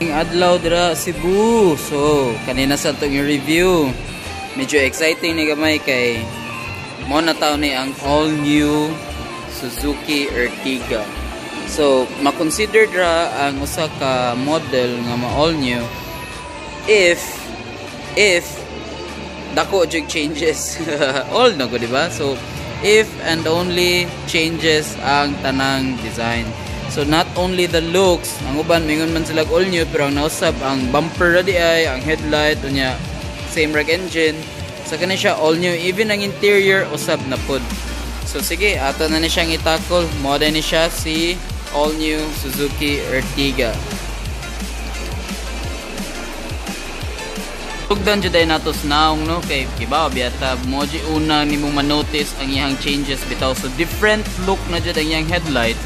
Adlaw dira Cebu. So kanina sa itong review, medyo exciting ni gamay kay mo na taon ni ang all new Suzuki Ertiga. So makonsider dra ang usa ka model nga all new if dako jud changes all na go, diba? So if and only changes ang tanang design. So not only the looks, ang uban mingon man sila all new, pero ang nausap ang bumper ra di ay, ang headlight unya same rag engine. So kani siya all new, even ang interior usab na pod. So sige, ato na ni siyang itakol. Model ni siya si all new Suzuki Ertiga. Tugdan jud ay natos naong no kay kibaw biyata moji una nimo ma-notice ang iyang changes bitaw. So different look na jud ang iyang headlight.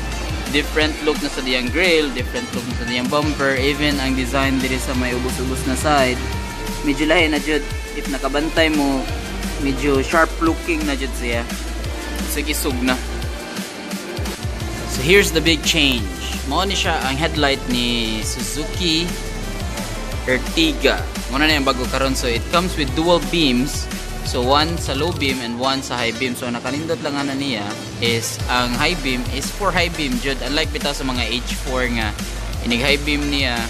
Different look na sa diyang grill, different look na sa diyang bumper, even ang design diri sa may ubos-ubos na side. Medyo lahi na jud, if nakabantay mo, medyo sharp looking na jud siya. Sige, sug na. So here's the big change. Mao ni siya ang headlight ni Suzuki Ertiga. Muna na yung bago karon. So it comes with dual beams. So one sa low beam and one sa high beam. So nakanindot lang na niya is ang high beam is for high beam jud, unlike bitaw sa mga H4 nga inig high beam niya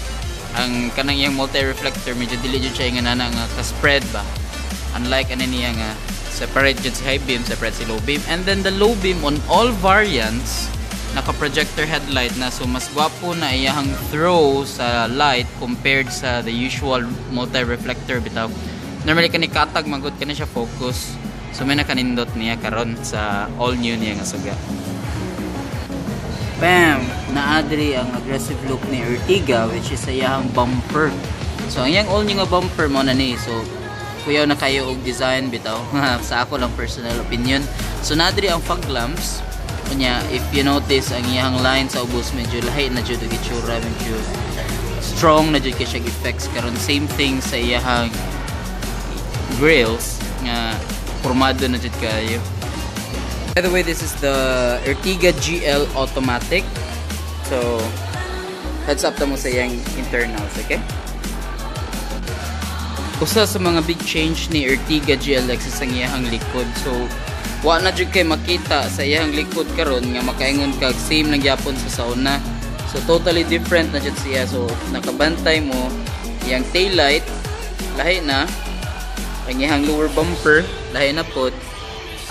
ang kanang yang multi-reflector medyo dili jud siya nga nana nga ka-spread ba, unlike ano niya nga separate jud si high beam, separate si low beam. And then the low beam on all variants naka-projector headlight na, so mas gwapo na iyang throw sa light compared sa the usual multi-reflector bitaw. Normally kani katag magud kani siya focus. So may nakanindot niya karon sa all new niya nga suga. Bam! Naadri ang aggressive look ni Ertiga, which is iyang bumper. So ang iyang all new nga bumper mo na ni. So kuyaw na kayo og design bitaw. Sa ako lang personal opinion. So naadri ang fog lamps. Kunya if you notice ang iyang line sa ubos medyo lahi na jud og itsura, medyo strong na jud kay siya effects karon. Same thing sa iyang grills nga formado na jud kayo. By the way, this is the Ertiga GL automatic. So heads up ta mo sa iyang internals, okay? Usa sa mga big change ni Ertiga GLX is ang iyang likod. So wa na jud kay makita sa iyang likod karon nga makaingon kag same lang gyapon sa sauna. So totally different na jud siya. So nakabantay mo iyang tail light lahi na, ang iyang lower bumper lahi na pod.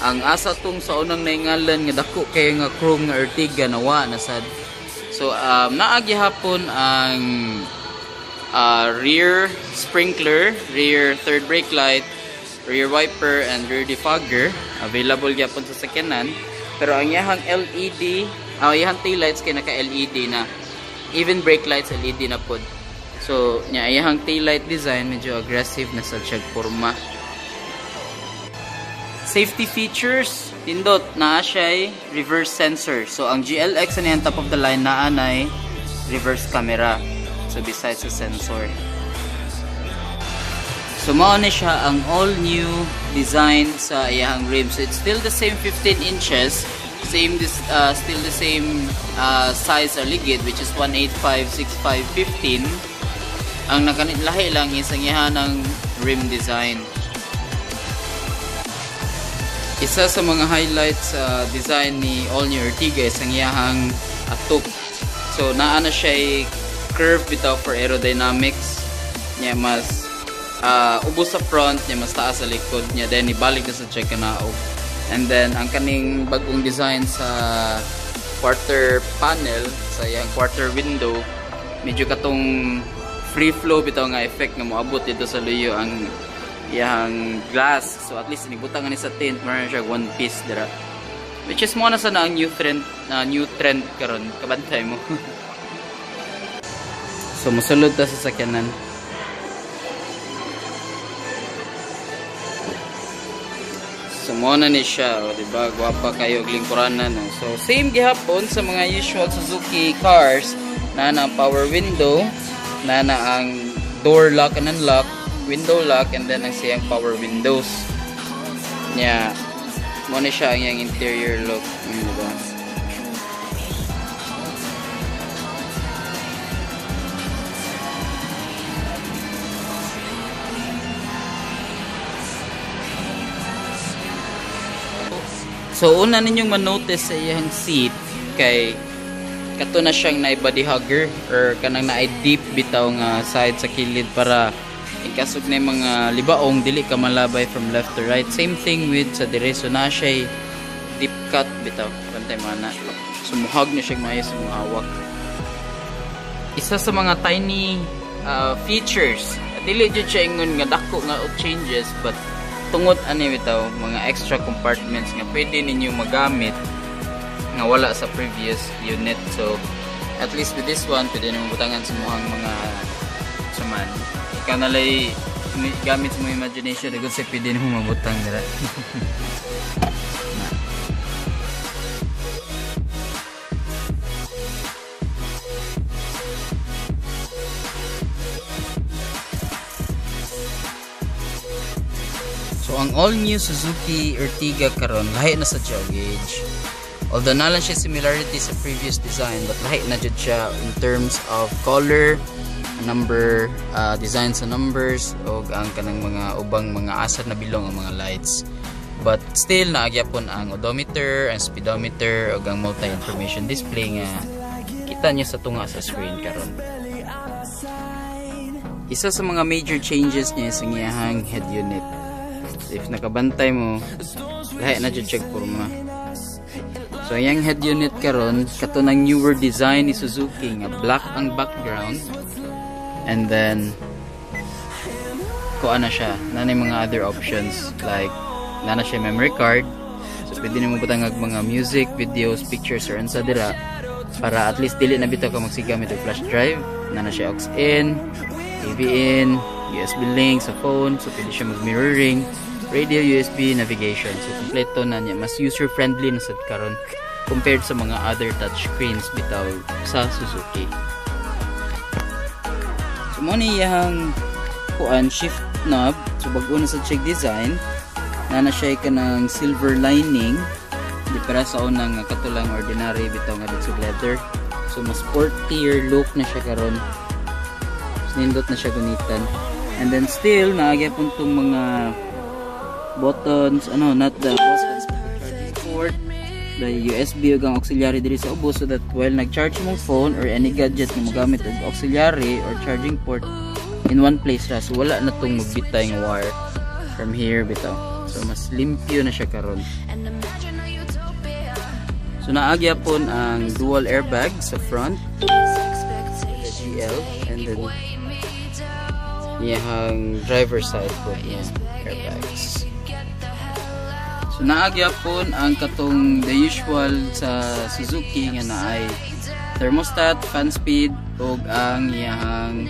Ang asa tong sa unang naingalan nga dako kay nga chrome nga Ertiga nawa na sad. So naagi hapon ang rear sprinkler, rear third brake light, rear wiper and rear defogger available gyapon sa sakyanan. Pero ang iyang LED, ang iyang tail lights kay naka LED na, even brake lights LED na pod. So, niya iyang tail light design medyo aggressive na sa siyang forma. Safety features, tindot naa siya reverse sensor. So, ang GLX na top of the line naa nay reverse camera. So, besides sa sensor. So, mao ni siya ang all new design sa iyang rims. So, it's still the same 15 inches. Still the same size or ligid, which is 185, 65, 15. Ang nakanilahi lang is ang ihanang rim design. Isa sa mga highlights sa design ni all new Ertiga is ang iyahang atok. So naa na siya curve bitaw for aerodynamics. Niya mas ubos sa front, niya mas taas sa likod niya, then ibalik na sa check kanaog. And then ang kaning bagong design sa quarter panel, sa iyang quarter window, medyo katong free flow bitaw nga effect nga moabot dito sa luyo ang iyang glass. So at least inibutang ni sa tint, meron siya one piece dira, which is mo na sana ang new trend karon, kabantay mo. So musulod ta sa sakyanan. So mo na ni siya, o diba, gwapa kayo og lingkuranan, no? So same gihapon sa mga usual Suzuki cars, na power window, na ang door lock and unlock, window lock, and then ang siyang power windows niya. Mo na siya ang yung interior look, diba? So una ninyong ma-notice sa iyang seat kay kato na siyang na body hugger or kanang na deep bitaw nga side sa kilid para ikasog na yung mga libaong dili ka malabay from left to right. Same thing with sa dire, so na siya deep cut bitaw bantay mana sumuhag na siya maayos sa mga hawak. Isa sa mga tiny features, dili jud siya ingon nga dako nga changes, but tungod ani bitaw mga extra compartments nga pwede ninyo magamit nga wala sa previous unit. So at least with this one pwede nimo butangan sa muhang mga suman. Ikaw nalay gamit sa mga imagination agad sa pwede nimo mabutang dira. So ang all-new Suzuki Ertiga karon lahi na sa siya gauge. Although nalang siya similarity sa previous design, but lahi na jud siya in terms of color, number, design sa numbers, o ang kanang mga ubang mga asad na bilong ang mga lights. But still naagyapon ang odometer, ang speedometer, o ang multi-information display nga kita niyo sa tunga sa screen karon. Isa sa mga major changes niya sa iyang head unit. If nakabantay mo, lahi na jud siya porma. So yung head unit karon kato ng newer design ni Suzuki nga black ang background, and then kuha na siya nanay mga other options like nana siya memory card, so pwede nimo butang mga music, videos, pictures or ansa dira para at least dili na bitaw ka magsigamit og flash drive. Nana siya aux in, TV in, USB link sa phone, so pwede siya mag mirroring, radio, USB, navigation. So kompleto na niya, mas user friendly na sad karon compared sa mga other touch screens bitaw sa Suzuki. So mo ni yang kuan shift knob, so bag-o na sa check design na siya kanang silver lining di para sa unang katulang ordinary bitaw nga dito leather. So mas sportier look na siya karon, nindot na siya gunitan, and then still naagya pun tong mga buttons, not the buttons, charging port, the USB ug ang auxiliary diri sa ubo, so that while nag-charge mong phone or any gadget na magamit og auxiliary or charging port in one place ra, so wala na tong magbitay nga wire from here bitaw. So mas limpyo na siya karon. So naagya pon ang dual airbag sa front, the GL, and then yung driver side po niya airbags. So naagya pon ang katong the usual sa Suzuki nga naay thermostat, fan speed, ug ang iyang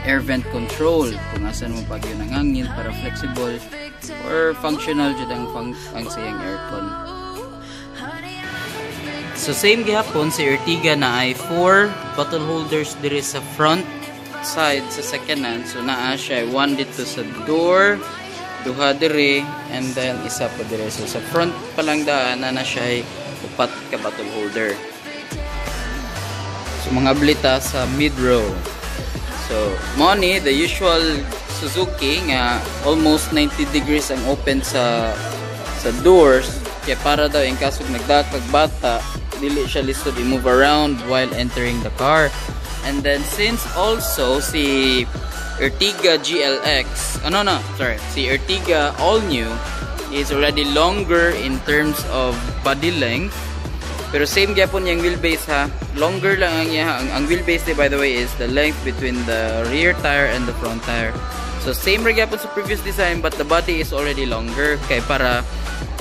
air vent control kung asan mo pag yun ang hangin para flexible or functional jud ang siyang aircon. So same gihapon si Ertiga na ay 4 bottle holders diri sa front side sa sakanan. So naa siya one dito sa door, duha diri, and then isa pa diri. So sa front pa lang daan na siya upat ka bottle holder. So mga blita sa mid row. So mo ni the usual Suzuki nga almost 90 degrees ang open sa doors, kaya para daw in kaso nagdakag bata dili siya lisod i-move around while entering the car. And then since also si Ertiga GLX, si Ertiga all new is already longer in terms of body length, pero same gyapon yung wheelbase ha, longer lang ang iya. Ang wheelbase by the way is the length between the rear tire and the front tire. So same ra gyapon sa previous design, but the body is already longer kay para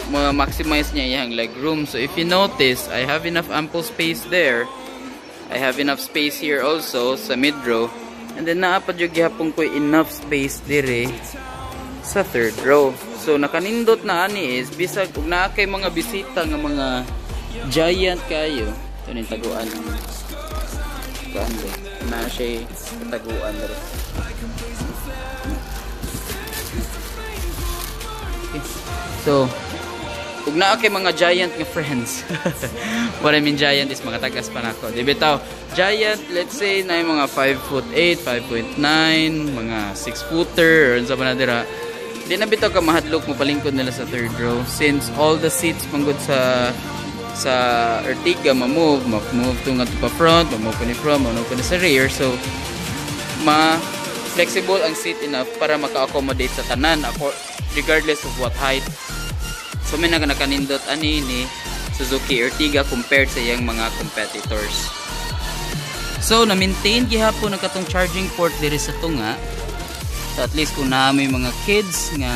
ma-maximize niya yung leg room. So if you notice, I have enough ample space there. I have enough space here also sa mid row, and then naapad yung gihapon ko enough space dire sa third row. So nakanindot na ani is bisag kung naa kay mga bisita nga mga giant kayo, ito yung taguan na siya taguan dire. Okay. So kung naa kay mga giant nga friends, what I mean giant is mga tagas pa nako. Di bitaw, giant, let's say na mga 5'8", 5'9", mga 6-footer, or sa panadira, Di na bitaw ka mahadlok mo palingkod nila sa third row since all the seats manggod sa Ertiga ma-move tunga pa front, ma-move pa ni front, ma-move pa ni sa rear. So flexible ang seat enough para maka-accommodate sa tanan regardless of what height. So may nakanindot ani ni Suzuki Ertiga compared sa iyang mga competitors. So na-maintain gihapon ang katong charging port diri sa tunga. So at least kung na may mga kids nga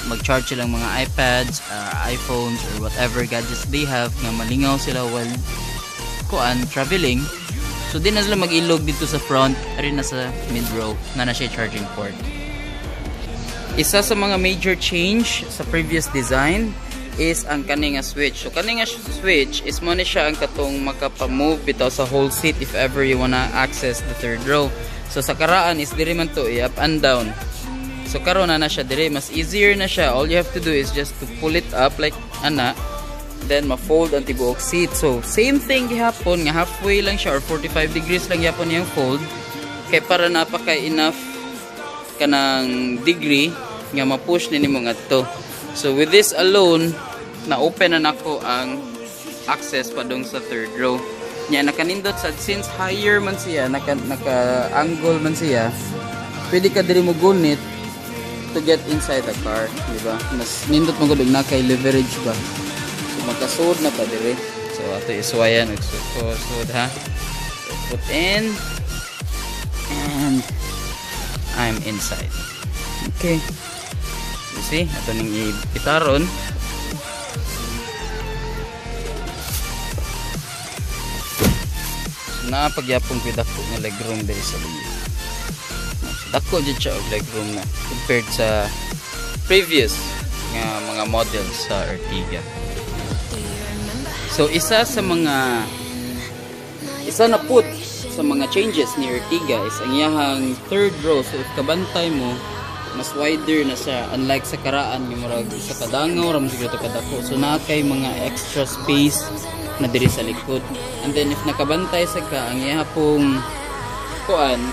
mag-charge silang mga iPads, iPhones or whatever gadgets they have nga malingaw sila while traveling. So di na sila mag-ilog dito sa front, rin na sa mid row na siya charging port. Isa sa mga major change sa previous design is ang kaninga switch. So kaninga switch is mo ni siya ang katong makapa-move bitaw sa whole seat if ever you wanna access the third row. So sa karaan is diri man to up and down. So karon na siya diri, mas easier na siya. All you have to do is just to pull it up like ana, then ma-fold ang tibuok seat. So same thing gihapon nga halfway lang siya or 45 degrees lang gyapon yung fold. Kay para napaka enough kanang degree nga ma-push nimo ngadto. So with this alone, na-open na nako ang access padung sa third row. Nya nakanindot sa since higher man siya, naka-angle man siya, pwede ka diri mo gunit to get inside the car, di ba? Mas nindot mo gud na kay leverage ba. So magkasud na pa diri. So ato iswayan sud ha. So, put in and I'm inside. Okay. You see, ato ning ipitaron. Napagyapong pidako nga legroom diri sa liyo. Dako jud siya og legroom na compared sa previous nga mga models sa Ertiga. So isa na put sa mga changes ni Ertiga is ang iyahang third row. So if kabantay mo, mas wider na siya unlike sa karaan nga murag sa kadangaw ra mo siguro kadako. So na kay mga extra space na diri sa likod. And then if nakabantay sa ka ang ihapong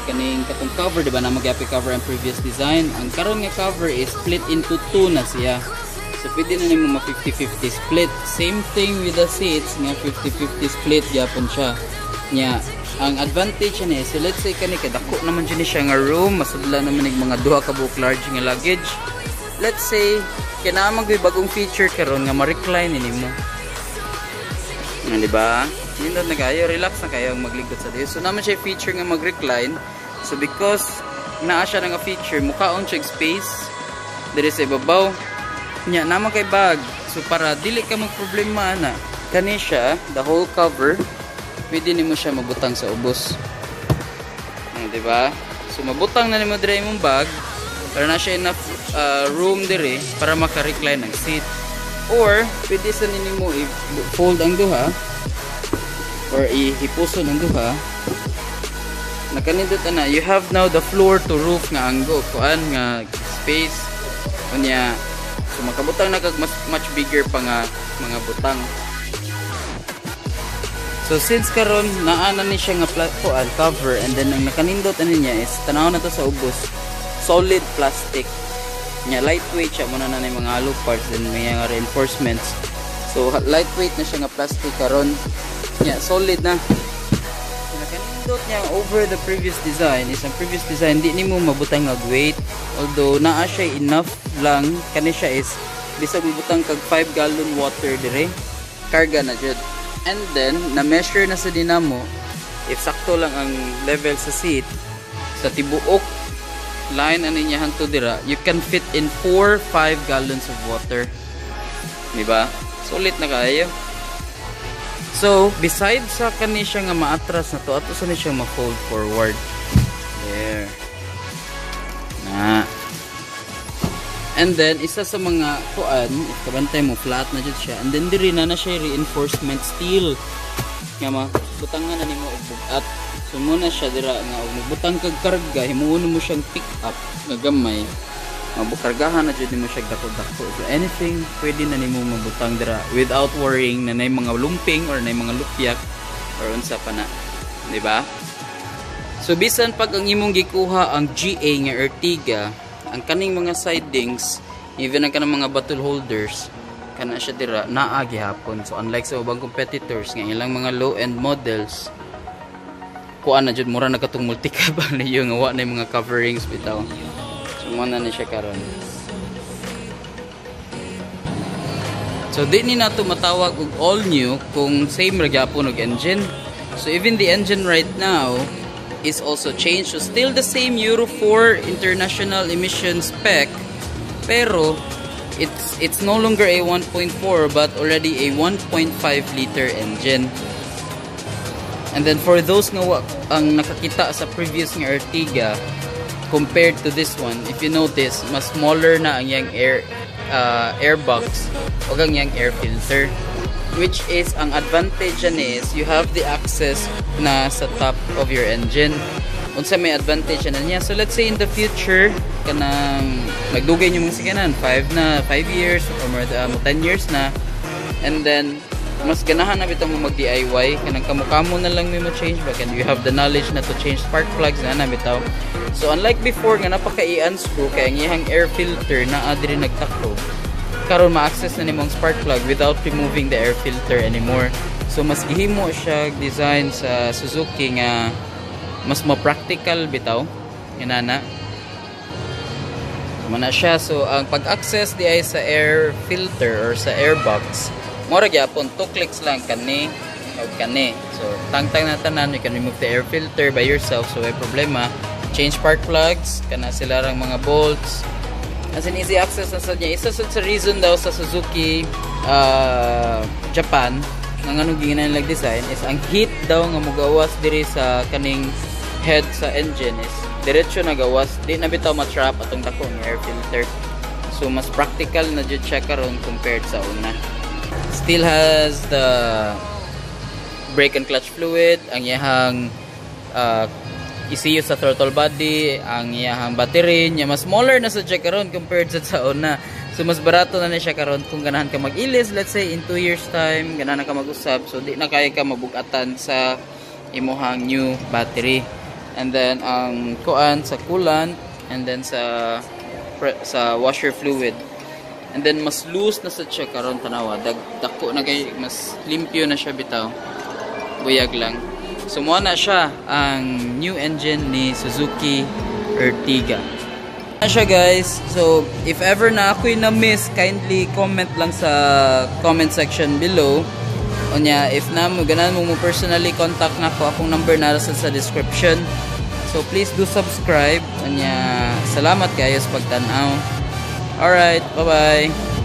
kaning katong cover, diba na magyapi cover ang previous design, ang karon nga cover is split into two na siya. So pwede na nimo ma 50-50 split. Same thing with the seats nga 50-50 split gyapon siya. Nya ang advantage niya is, so let's say kani kadako naman dyan siya nga room, masudla naman ning mga duha ka buok large nga luggage. Let's say kinahanglan gyud bagong feature karon nga ma-recline nimo. Diba? Nindot na kayo, relax na kayo ang magligod sa diyo. So naman siya feature nga mag-recline. So because naa siya nga feature, mukhaon siya space diri sa ibabaw. Nya naman kay bag. So para dili ka magproblema na kani siya, the whole cover, pwede nimo siya mabutang sa ubos. Diba? So mabutang na nimo diri imong bag para na siya enough room diri para maka-recline ang seat. Or pwede sa nimo i-fold ang duha or ihipuson ang duha. Nakanindot na you have now the floor to roof nga anggo kuan nga space unya. So makabutang na kag much bigger pa nga mga butang. So since karon naa na ni siya nga kuan cover, and then ang nakanindot ani niya is tanaw na to sa ubos, solid plastic nya, lightweight siya muna na mga hollow parts and may mga reinforcements. So lightweight na siya nga plastic karon nya, solid na. Nakanindot niya over the previous design is ang previous design di nimo mabutang og weight, although naa siya enough lang kani siya is bisag mabutang kag 5 gallon water dire karga na jud. And then na measure na sa dinamo if sakto lang ang level sa seat sa tibuok line ani niya hanto dira, you can fit in 4-5 gallons of water, diba? Sulit na kayo. So besides sa kani siya nga maatras na to, ato sa ni siya ma-fold forward there na. And then isa sa mga kuan, kabantay mo flat na jud siya, and then diri na siya reinforcement steel nga mabutangan na nimo og bugat. So muna siya dira nga og magbutang kag karga, himuon mo siyang pick up nga gamay, mabukargahan na jud nimo siya dako-dako. So anything pwede na nimo mabutang dira without worrying na nay mga lumping or nay mga lupyak or unsa pa na, di ba? So bisan pag ang imong gikuha ang GA nga Ertiga, ang kaning mga sidings Even ang kanang mga bottle holders, kana siya dira naa gihapon. So unlike sa ubang competitors nga ilang mga low-end models, kuan na jud mura na katong multi-cab niyo nga wa na mga coverings bitaw. So mo na siya karon. So di ni nato matawag og all new kung same ra gyapon og engine. So even the engine right now is also changed. So still the same Euro 4 international emission spec, pero it's no longer a 1.4 but already a 1.5 liter engine. And then for those nga ang nakakita sa previous nga Ertiga compared to this one, if you notice, mas smaller na ang yang air box o ang yang air filter, which is ang advantage niya is you have the access na sa top of your engine. Unsa may advantage na niya. So let's say in the future kanang magdugay niyo mga sikanan 5 years or more 10 years na, and then mas ganahan na bitaw mo mag DIY kanang kamo na lang mo change back, and you have the knowledge na to change spark plugs na bitaw. So unlike before nga napaka i-unscrew kay ang iyang air filter na adiri nagtakbo, karon ma-access na nimong spark plug without removing the air filter anymore. So mas gihimo siya design sa Suzuki nga mas ma-practical bitaw inana. Mana siya. So ang pag-access di ay sa air filter or sa air box, mura gyapon 2 clicks lang kani o kani. So tangtang na tanan, you can remove the air filter by yourself, so may problema. Change spark plugs kana sila rang mga bolts. As in easy access na sa niya. Isa sa reason daw sa Suzuki Japan nga anong ginanalag design is ang heat daw nga mugawas diri sa kaning head sa engine is diretso na gawas, di na bitaw ma-trap atong dako nga air filter. So mas practical na jud siya karon compared sa una. Still has the brake and clutch fluid, ang iyahang ECU sa throttle body, ang iyahang battery niya mas smaller na sa siya karon compared sa una. So mas barato na siya karon kung ganahan ka mag-ilis, let's say in 2 years time ganahan ka mag-usab, so di na kaya ka mabugatan sa imuhang new battery. And then ang kuan sa coolant, and then sa washer fluid. And then mas loose na sa siya karon tanawa, dako na kay mas limpyo na siya bitaw. Buyag lang. So mo na siya ang new engine ni Suzuki Ertiga. Na siya guys. So if ever na ako'y na-miss, kindly comment lang sa comment section below. Onya, if na mo ganan mo personally contact na ko, akong number nasa sa description. So please do subscribe. Onya, salamat kayo sa pagtanaw. Alright, bye bye.